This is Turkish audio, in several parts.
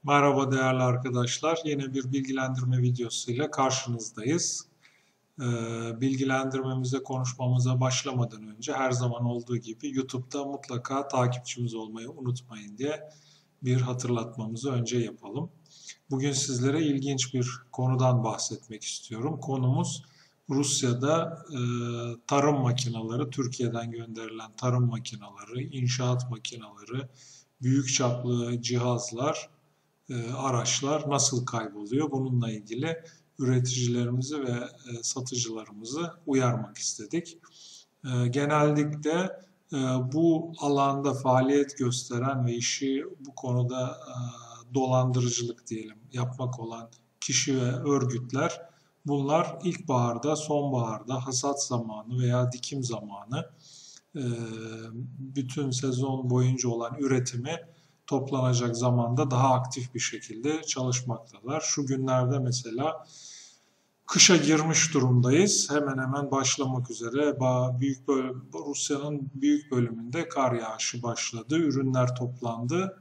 Merhaba değerli arkadaşlar. Yine bir bilgilendirme videosuyla karşınızdayız. Bilgilendirmemize, konuşmamıza başlamadan önce her zaman olduğu gibi YouTube'da mutlaka takipçimiz olmayı unutmayın diye bir hatırlatmamızı önce yapalım. Bugün sizlere ilginç bir konudan bahsetmek istiyorum. Konumuz Rusya'da tarım makineleri, Türkiye'den gönderilen tarım makineleri, inşaat makineleri, büyük çaplı cihazlar, araçlar nasıl kayboluyor? Bununla ilgili üreticilerimizi ve satıcılarımızı uyarmak istedik. Genellikle bu alanda faaliyet gösteren ve işi bu konuda dolandırıcılık diyelim yapmak olan kişi ve örgütler bunlar ilkbaharda, sonbaharda, hasat zamanı veya dikim zamanı bütün sezon boyunca olan üretimi toplanacak zamanda daha aktif bir şekilde çalışmaktalar. Şu günlerde mesela kışa girmiş durumdayız. Hemen hemen başlamak üzere. Rusya'nın büyük bölümünde kar yağışı başladı. Ürünler toplandı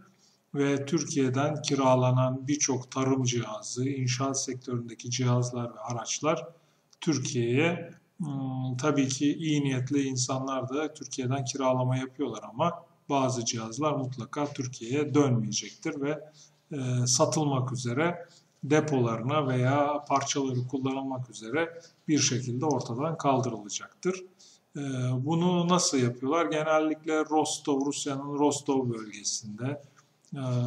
ve Türkiye'den kiralanan birçok tarım cihazı, inşaat sektöründeki cihazlar ve araçlar Türkiye'ye tabii ki iyi niyetli insanlar da Türkiye'den kiralama yapıyorlar ama bazı cihazlar mutlaka Türkiye'ye dönmeyecektir ve satılmak üzere depolarına veya parçaları kullanılmak üzere bir şekilde ortadan kaldırılacaktır. Bunu nasıl yapıyorlar? Genellikle Rusya'nın Rostov bölgesinde,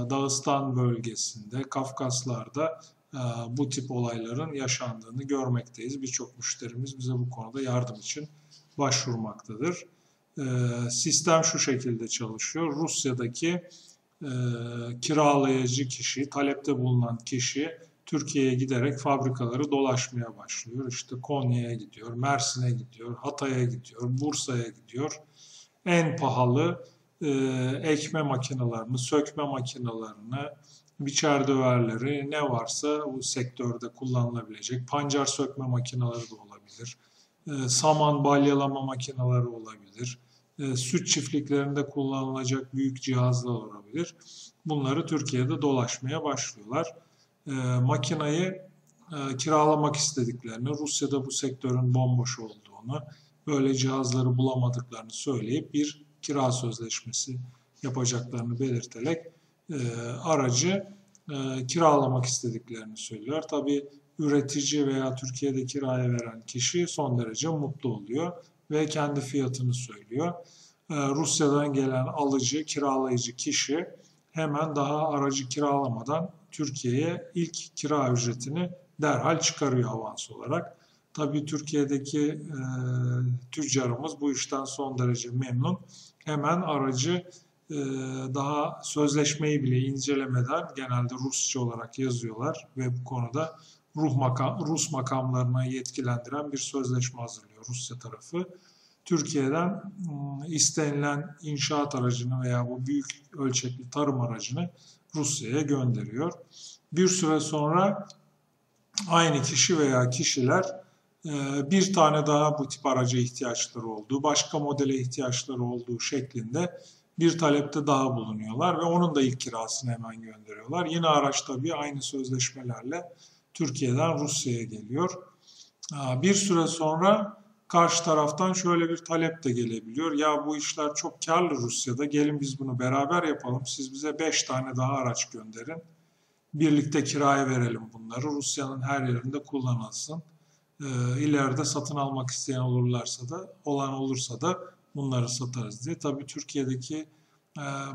Dağıstan bölgesinde, Kafkaslar'da bu tip olayların yaşandığını görmekteyiz. Birçok müşterimiz bize bu konuda yardım için başvurmaktadır. Sistem şu şekilde çalışıyor. Rusya'daki kiralayıcı kişi, talepte bulunan kişi Türkiye'ye giderek fabrikaları dolaşmaya başlıyor. İşte Konya'ya gidiyor, Mersin'e gidiyor, Hatay'a gidiyor, Bursa'ya gidiyor. En pahalı ekme makinelerini, sökme makinelerini, biçer döverleri ne varsa bu sektörde kullanılabilecek pancar sökme makineleri de olabilir. Saman balyalama makineleri olabilir. Süt çiftliklerinde kullanılacak büyük cihazlar olabilir. Bunları Türkiye'de dolaşmaya başlıyorlar. Makinayı kiralamak istediklerini, Rusya'da bu sektörün bomboş olduğunu, böyle cihazları bulamadıklarını söyleyip bir kira sözleşmesi yapacaklarını belirterek aracı kiralamak istediklerini söylüyor. Tabii üretici veya Türkiye'de kiraya veren kişi son derece mutlu oluyor ve kendi fiyatını söylüyor. Rusya'dan gelen alıcı, kiralayıcı kişi hemen daha aracı kiralamadan Türkiye'ye ilk kira ücretini derhal çıkarıyor avans olarak. Tabii Türkiye'deki tüccarımız bu işten son derece memnun. Hemen aracı daha sözleşmeyi bile incelemeden genelde Rusça olarak yazıyorlar ve bu konuda Rus makamlarına yetkilendiren bir sözleşme hazırlıyor Rusya tarafı. Türkiye'den istenilen inşaat aracını veya bu büyük ölçekli tarım aracını Rusya'ya gönderiyor. Bir süre sonra aynı kişi veya kişiler bir tane daha bu tip araca ihtiyaçları olduğu, başka modele ihtiyaçları olduğu şeklinde bir talepte daha bulunuyorlar ve onun da ilk kirasını hemen gönderiyorlar. Yine araç tabii aynı sözleşmelerle Türkiye'den Rusya'ya geliyor. Bir süre sonra karşı taraftan şöyle bir talep de gelebiliyor. Ya bu işler çok karlı Rusya'da, gelin biz bunu beraber yapalım. Siz bize 5 tane daha araç gönderin. Birlikte kiraya verelim bunları. Rusya'nın her yerinde kullanılsın. İleride satın almak isteyen olursa da bunları satarız diye. Tabii Türkiye'deki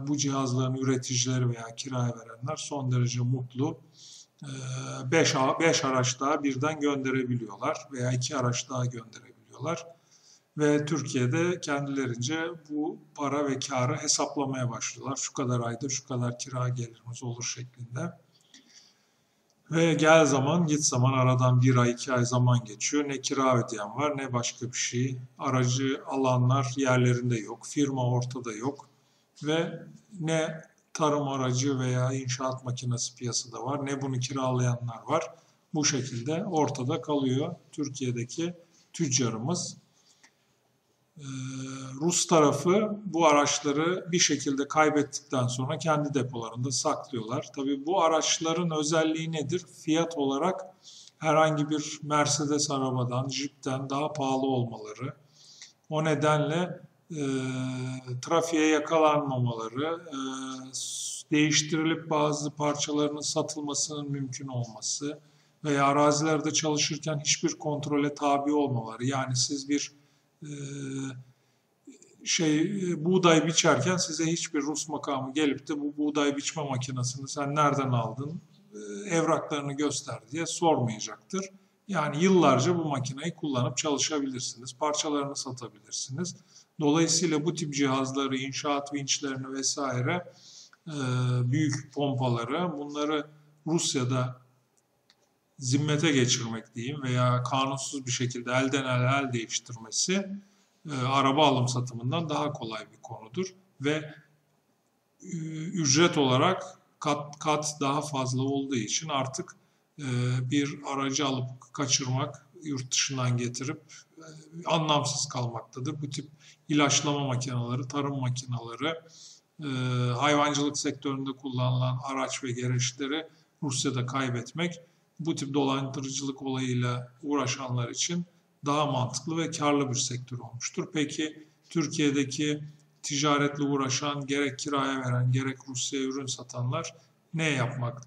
bu cihazların üreticileri veya kiraya verenler son derece mutlu. 5 araç daha birden gönderebiliyorlar veya 2 araç daha gönderebiliyorlar. Ve Türkiye'de kendilerince bu para ve karı hesaplamaya başlıyorlar. Şu kadar ayda şu kadar kira gelirimiz olur şeklinde. Ve gel zaman git zaman aradan 1 ay 2 ay zaman geçiyor. Ne kira ödeyen var ne başka bir şey. Aracı alanlar yerlerinde yok. Firma ortada yok. Ve ne tarım aracı veya inşaat makinesi piyasada var ne bunu kiralayanlar var. Bu şekilde ortada kalıyor Türkiye'deki tüccarımız. Rus tarafı bu araçları bir şekilde kaybettikten sonra kendi depolarında saklıyorlar. Tabii bu araçların özelliği nedir? Fiyat olarak herhangi bir Mercedes arabadan, Jeep'ten daha pahalı olmaları. O nedenle trafiğe yakalanmamaları, değiştirilip bazı parçalarının satılmasının mümkün olması veya arazilerde çalışırken hiçbir kontrole tabi olmamaları. Yani siz bir e, buğday biçerken size hiçbir Rus makamı gelip de bu buğday biçme makinesini sen nereden aldın, evraklarını göster diye sormayacaktır. Yani yıllarca bu makineyi kullanıp çalışabilirsiniz, parçalarını satabilirsiniz. Dolayısıyla bu tip cihazları, inşaat vinçlerini vesaire, büyük pompaları, bunları Rusya'da zimmete geçirmek diyeyim veya kanunsuz bir şekilde elden ele el değiştirmesi araba alım satımından daha kolay bir konudur ve ücret olarak kat kat daha fazla olduğu için artık bir aracı alıp kaçırmak, yurt dışından getirip anlamsız kalmaktadır. Bu tip ilaçlama makineleri, tarım makineleri, hayvancılık sektöründe kullanılan araç ve gereçleri Rusya'da kaybetmek bu tip dolandırıcılık olayıyla uğraşanlar için daha mantıklı ve karlı bir sektör olmuştur. Peki Türkiye'deki ticaretle uğraşan, gerek kiraya veren, gerek Rusya'ya ürün satanlar ne yapmak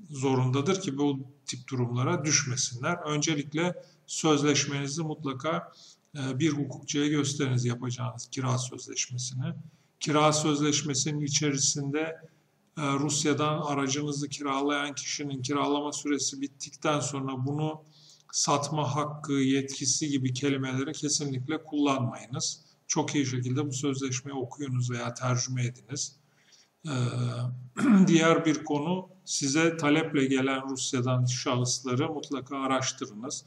zorundadır ki bu tip durumlara düşmesinler? Öncelikle sözleşmenizi mutlaka bir hukukçuya gösteriniz, yapacağınız kira sözleşmesini. Kira sözleşmesinin içerisinde Rusya'dan aracınızı kiralayan kişinin kiralama süresi bittikten sonra bunu satma hakkı, yetkisi gibi kelimeleri kesinlikle kullanmayınız. Çok iyi şekilde bu sözleşmeyi okuyunuz veya tercüme ediniz. Diğer bir konu, size taleple gelen Rusya'dan şahısları mutlaka araştırınız.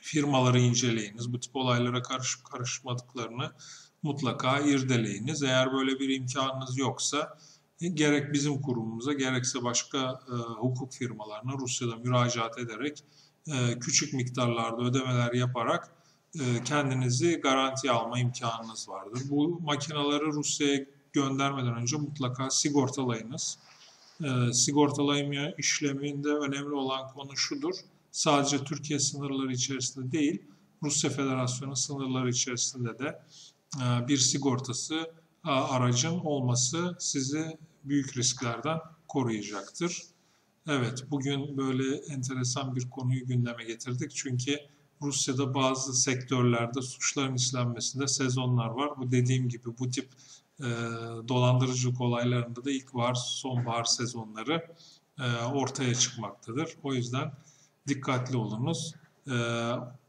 Firmaları inceleyiniz. Bu tip olaylara karışıp karışmadıklarını mutlaka irdeleyiniz. Eğer böyle bir imkanınız yoksa gerek bizim kurumumuza gerekse başka hukuk firmalarına Rusya'da müracaat ederek küçük miktarlarda ödemeler yaparak kendinizi garantiye alma imkanınız vardır. Bu makineleri Rusya'ya göndermeden önce mutlaka sigortalayınız. Sigortalama işleminde önemli olan konu şudur: sadece Türkiye sınırları içerisinde değil, Rusya Federasyonu sınırları içerisinde de bir sigortası, aracın olması sizi büyük risklerden koruyacaktır. Evet, bugün böyle enteresan bir konuyu gündeme getirdik. Çünkü Rusya'da bazı sektörlerde suçların işlenmesinde sezonlar var. Bu dediğim gibi bu tip e, dolandırıcılık olaylarında da ilkbahar, sonbahar sezonları ortaya çıkmaktadır. O yüzden dikkatli olunuz.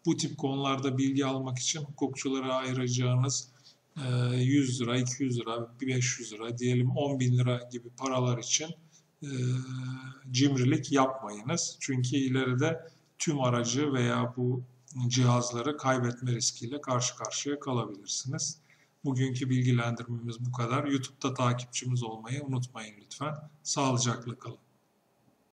Bu tip konularda bilgi almak için hukukçulara ayıracağınız 100 lira, 200 lira, 500 lira, diyelim 10 bin lira gibi paralar için cimrilik yapmayınız. Çünkü ileride tüm aracı veya bu cihazları kaybetme riskiyle karşı karşıya kalabilirsiniz. Bugünkü bilgilendirmemiz bu kadar. YouTube'da takipçimiz olmayı unutmayın lütfen. Sağlıcakla kalın.